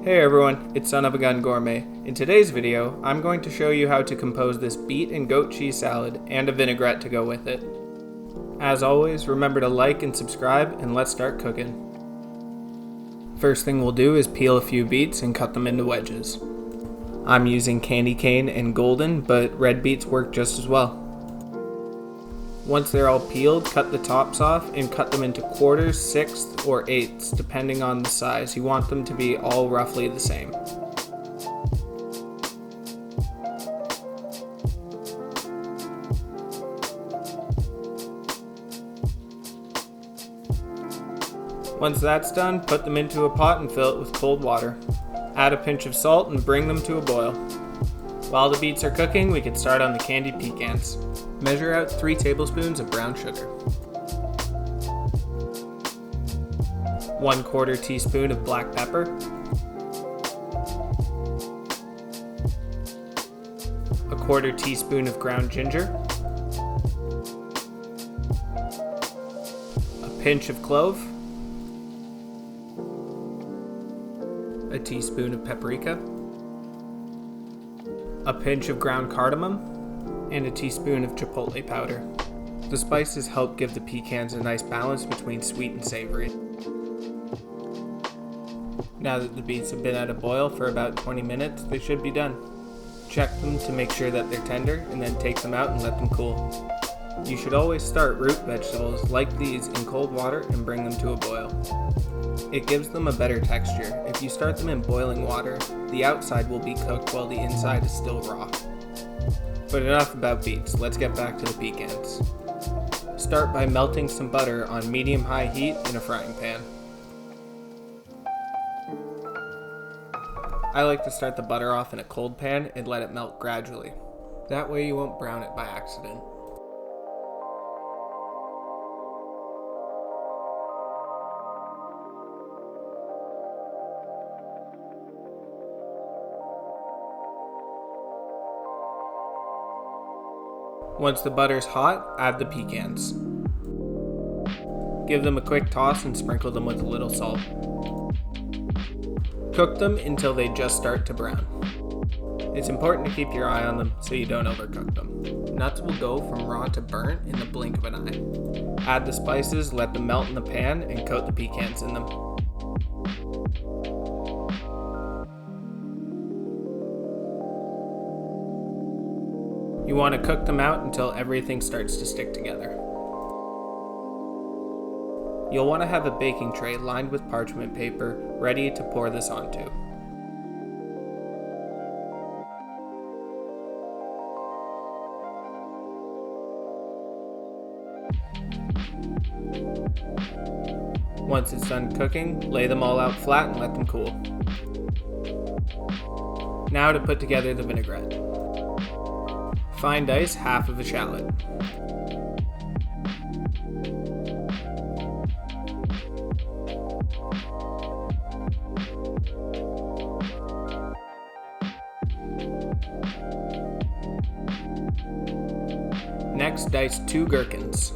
Hey everyone, it's Son of a Gun Gourmet. In today's video, I'm going to show you how to compose this beet and goat cheese salad and a vinaigrette to go with it. As always, remember to like and subscribe, and let's start cooking. First thing we'll do is peel a few beets and cut them into wedges. I'm using candy cane and golden, but red beets work just as well. Once they're all peeled, cut the tops off and cut them into quarters, sixths, or eighths, depending on the size. You want them to be all roughly the same. Once that's done, put them into a pot and fill it with cold water. Add a pinch of salt and bring them to a boil. While the beets are cooking, we can start on the candied pecans. Measure out 3 tablespoons of brown sugar, 1/4 teaspoon of black pepper, 1/4 teaspoon of ground ginger, a pinch of clove, a teaspoon of paprika, a pinch of ground cardamom, and a teaspoon of chipotle powder. The spices help give the pecans a nice balance between sweet and savory. Now that the beets have been at a boil for about 20 minutes, they should be done. Check them to make sure that they're tender, and then take them out and let them cool. You should always start root vegetables like these in cold water and bring them to a boil. It gives them a better texture. If you start them in boiling water, the outside will be cooked while the inside is still raw. But enough about beets, let's get back to the pecans. Start by melting some butter on medium-high heat in a frying pan. I like to start the butter off in a cold pan and let it melt gradually. That way you won't brown it by accident. Once the butter's hot, add the pecans. Give them a quick toss and sprinkle them with a little salt. Cook them until they just start to brown. It's important to keep your eye on them so you don't overcook them. Nuts will go from raw to burnt in the blink of an eye. Add the spices, let them melt in the pan, and coat the pecans in them. You want to cook them out until everything starts to stick together. You'll want to have a baking tray lined with parchment paper ready to pour this onto. Once it's done cooking, lay them all out flat and let them cool. Now to put together the vinaigrette. Fine dice half of a shallot. Next, dice 2 gherkins.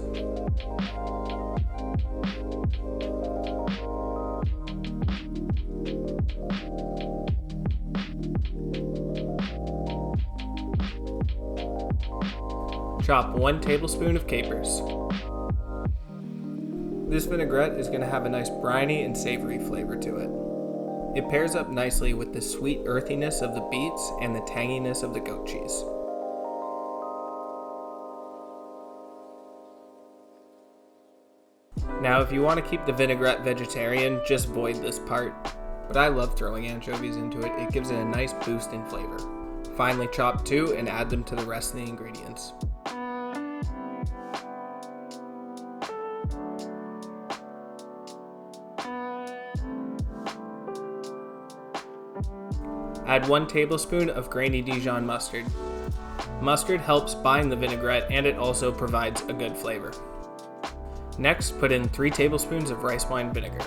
Chop 1 tablespoon of capers. This vinaigrette is going to have a nice briny and savory flavor to it. It pairs up nicely with the sweet earthiness of the beets and the tanginess of the goat cheese. Now, if you want to keep the vinaigrette vegetarian, just void this part. But I love throwing anchovies into it. It gives it a nice boost in flavor. Finely chop 2 and add them to the rest of the ingredients. Add 1 tablespoon of grainy Dijon mustard. Mustard helps bind the vinaigrette, and it also provides a good flavor. Next, put in 3 tablespoons of rice wine vinegar.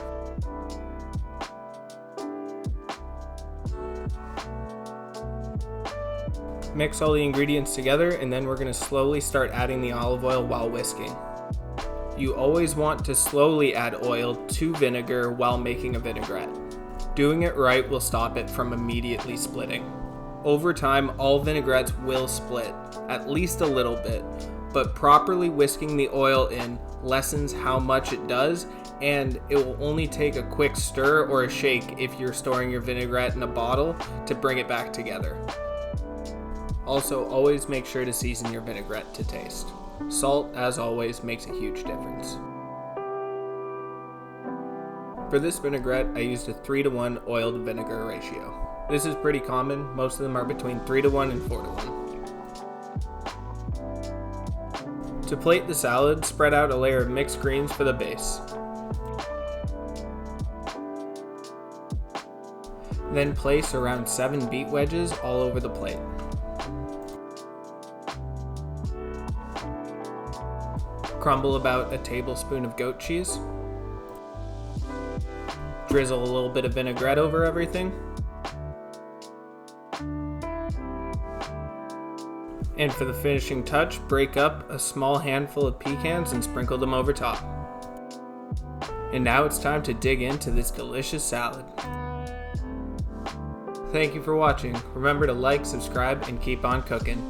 Mix all the ingredients together, and then we're going to slowly start adding the olive oil while whisking. You always want to slowly add oil to vinegar while making a vinaigrette. Doing it right will stop it from immediately splitting. Over time, all vinaigrettes will split, at least a little bit, but properly whisking the oil in lessens how much it does, and it will only take a quick stir or a shake if you're storing your vinaigrette in a bottle to bring it back together. Also, always make sure to season your vinaigrette to taste. Salt, as always, makes a huge difference. For this vinaigrette, I used a 3-to-1 oil to vinegar ratio. This is pretty common, most of them are between 3-to-1 and 4-to-1. To plate the salad, spread out a layer of mixed greens for the base. Then place around 7 beet wedges all over the plate. Crumble about a tablespoon of goat cheese. Drizzle a little bit of vinaigrette over everything. And for the finishing touch, break up a small handful of pecans and sprinkle them over top. And now it's time to dig into this delicious salad. Thank you for watching. Remember to like, subscribe, and keep on cooking.